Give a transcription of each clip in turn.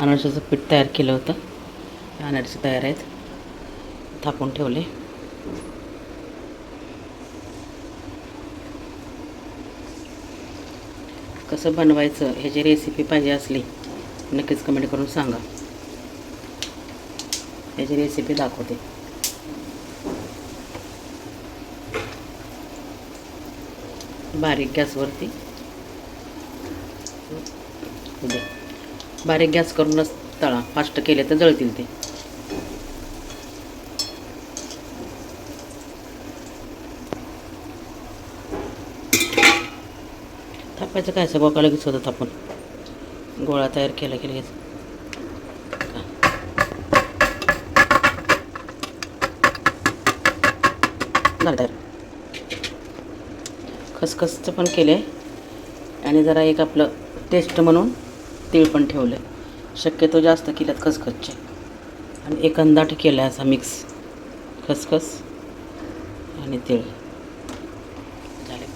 अनारसाचं पीठ तयार केलं होतं. अनारसे तयार आहेत, थापून ठेवले. कसं बनवायचं ह्याची रेसिपी पाहिजे असली नक्कीच कमेंट करून सांगा. ह्याची रेसिपी दाखवते. बारीक गॅसवरती बारीक गॅस करूनच तळा. फास्ट केले तर जळतील ते. थापायचं काय सगळं लगेच होतं थापून. गोळा तयार केला की लगेच झालं तयार. खसखसचं पण केलं आहे आणि जरा एक आपलं टेस्ट म्हणून तीळ पण ठेवलं आहे. शक्यतो जास्त केल्यात खसखसचे आणि एक अंदाट केला आहे असा मिक्स खसखस आणि तीळ. झाले.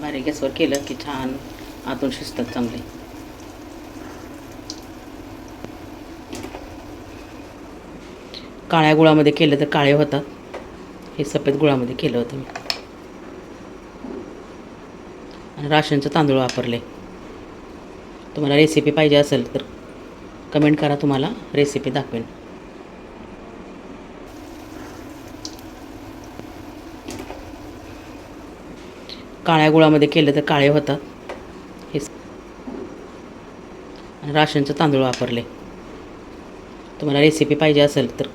बारीक गॅसवर केलं की छान आतून शिजतात चांगले. काळ्या गुळामध्ये केलं तर काळे होतात. हे सफेद गुळामध्ये केलं होतं मी आणि राशनचं तांदूळ वापरले. तुम्हाला रेसिपी पाहिजे असेल तर कमेंट करा, तुम्हाला रेसिपी दाखवेन. काळ्या गुळामध्ये केलं तर काळे होतात. हे आणि राशनचं तांदूळ वापरले. तुम्हाला रेसिपी पाहिजे असेल तर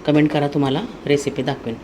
कमेंट करा, तुम्हाला रेसिपी दाखवेन.